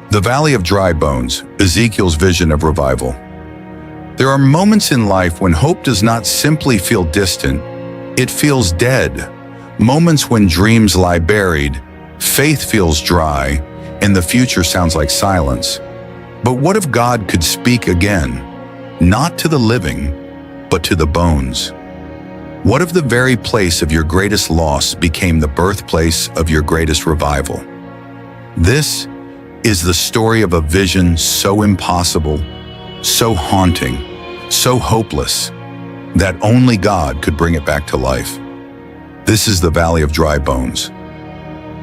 The Valley of Dry Bones, Ezekiel's vision of revival. There are moments in life when hope does not simply feel distant, it feels dead. Moments when dreams lie buried, faith feels dry, and the future sounds like silence. But what if God could speak again? Not to the living, but to the bones. What if the very place of your greatest loss became the birthplace of your greatest revival? This is the story of a vision so impossible, so haunting, so hopeless, that only God could bring it back to life. This is the Valley of Dry Bones.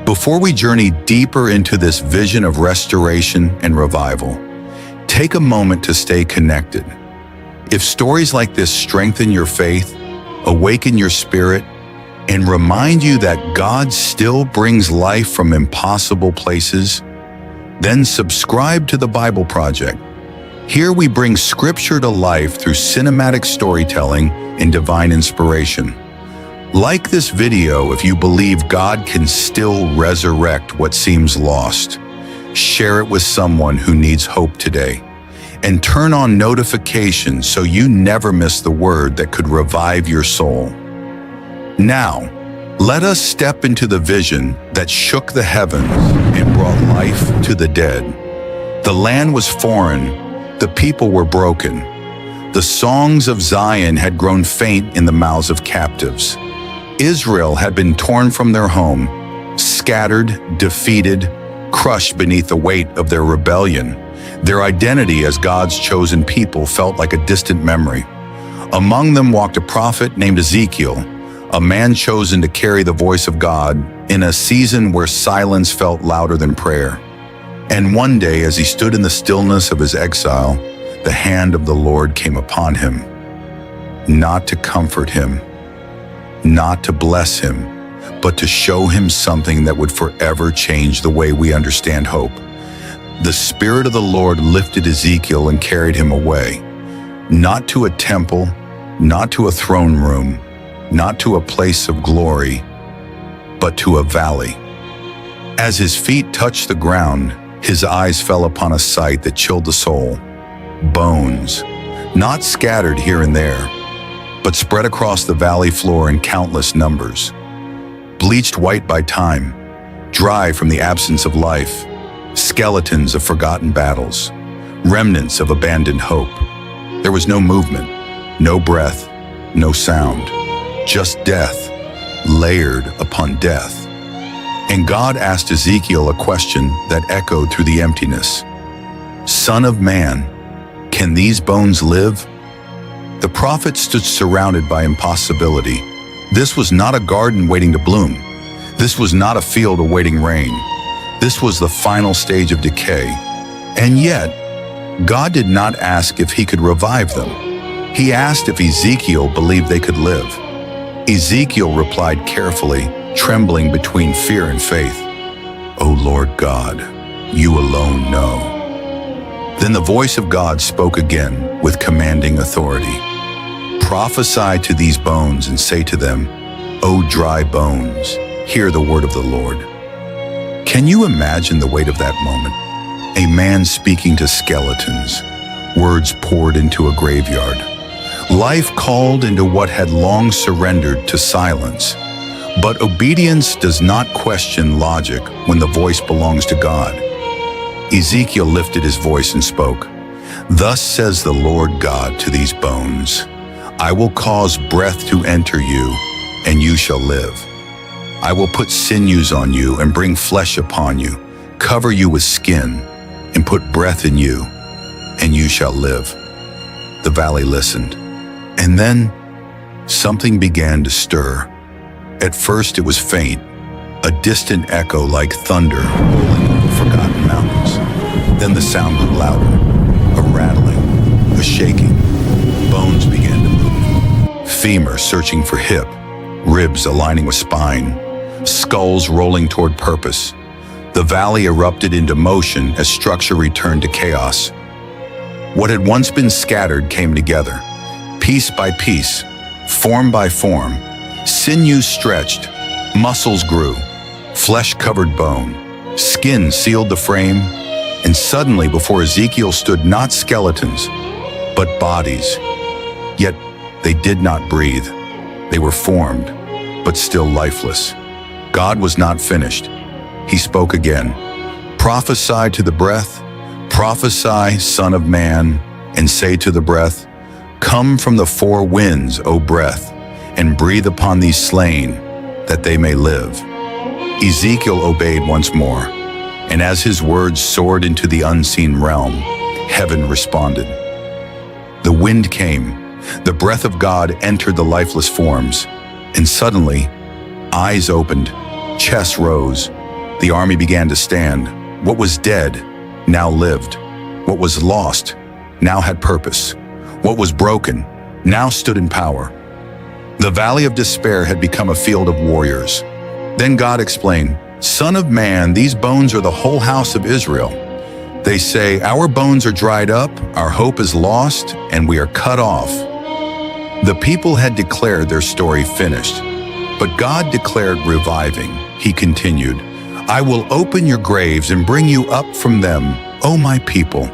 Before we journey deeper into this vision of restoration and revival, take a moment to stay connected. If stories like this strengthen your faith, awaken your spirit, and remind you that God still brings life from impossible places, then subscribe to the Bible Project. Here we bring scripture to life through cinematic storytelling and divine inspiration. Like this video if you believe God can still resurrect what seems lost. Share it with someone who needs hope today. And turn on notifications so you never miss the word that could revive your soul. Now, let us step into the vision that shook the heavens and brought life to the dead. The land was foreign, the people were broken. The songs of Zion had grown faint in the mouths of captives. Israel had been torn from their home, scattered, defeated, crushed beneath the weight of their rebellion. Their identity as God's chosen people felt like a distant memory. Among them walked a prophet named Ezekiel, a man chosen to carry the voice of God in a season where silence felt louder than prayer. And one day, as he stood in the stillness of his exile, the hand of the Lord came upon him, not to comfort him, not to bless him, but to show him something that would forever change the way we understand hope. The Spirit of the Lord lifted Ezekiel and carried him away, not to a temple, not to a throne room, not to a place of glory, but to a valley. As his feet touched the ground, his eyes fell upon a sight that chilled the soul. Bones, not scattered here and there, but spread across the valley floor in countless numbers. Bleached white by time, dry from the absence of life, skeletons of forgotten battles, remnants of abandoned hope. There was no movement, no breath, no sound, just death, layered upon death. And God asked Ezekiel a question that echoed through the emptiness. Son of man, can these bones live? The prophet stood surrounded by impossibility. This was not a garden waiting to bloom. This was not a field awaiting rain. This was the final stage of decay. And yet, God did not ask if he could revive them. He asked if Ezekiel believed they could live. Ezekiel replied carefully, trembling between fear and faith, "O Lord God, you alone know." Then the voice of God spoke again with commanding authority. "Prophesy to these bones and say to them, O dry bones, hear the word of the Lord." Can you imagine the weight of that moment? A man speaking to skeletons, words poured into a graveyard. Life called into what had long surrendered to silence. But obedience does not question logic when the voice belongs to God. Ezekiel lifted his voice and spoke, "Thus says the Lord God to these bones, I will cause breath to enter you, and you shall live. I will put sinews on you and bring flesh upon you, cover you with skin, and put breath in you, and you shall live." The valley listened. And then something began to stir. At first it was faint, a distant echo like thunder rolling over forgotten mountains. Then the sound grew louder, a rattling, a shaking. Bones began to move. Femur searching for hip, ribs aligning with spine, skulls rolling toward purpose. The valley erupted into motion as structure returned to chaos. What had once been scattered came together, piece by piece, form by form. Sinews stretched, muscles grew, flesh covered bone, skin sealed the frame, And suddenly before Ezekiel stood not skeletons, but bodies. Yet they did not breathe. They were formed, but still lifeless. God was not finished. He spoke again. Prophesy to the breath, prophesy, Son of Man, and say to the breath, come from the four winds, O breath, and breathe upon these slain, that they may live. Ezekiel obeyed once more, and as his words soared into the unseen realm, heaven responded. The wind came, the breath of God entered the lifeless forms, and suddenly, eyes opened, chests rose, the army began to stand. What was dead now lived. What was lost now had purpose. What was broken now stood in power. The valley of despair had become a field of warriors. Then God explained, Son of man, these bones are the whole house of Israel. They say, our bones are dried up, our hope is lost, and we are cut off. The people had declared their story finished, but God declared reviving. He continued, I will open your graves and bring you up from them, O my people.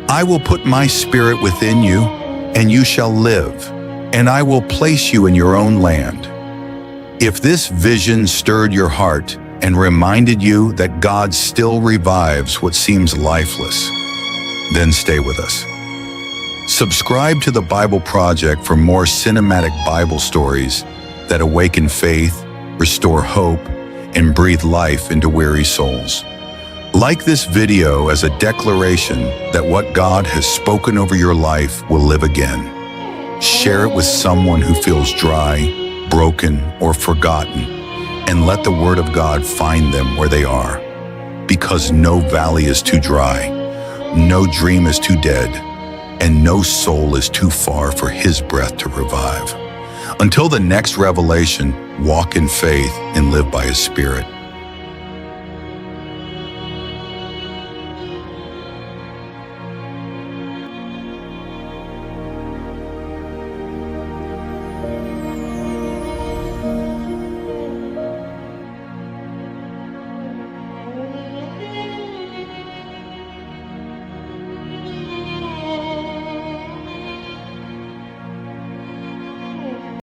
I will put my spirit within you, and you shall live, and I will place you in your own land. If this vision stirred your heart and reminded you that God still revives what seems lifeless, then stay with us. Subscribe to the Bible Project for more cinematic Bible stories that awaken faith, restore hope, and breathe life into weary souls. Like this video as a declaration that what God has spoken over your life will live again. Share it with someone who feels dry, broken, or forgotten, and let the word of God find them where they are. Because no valley is too dry, no dream is too dead, and no soul is too far for his breath to revive. Until the next revelation, walk in faith and live by his Spirit.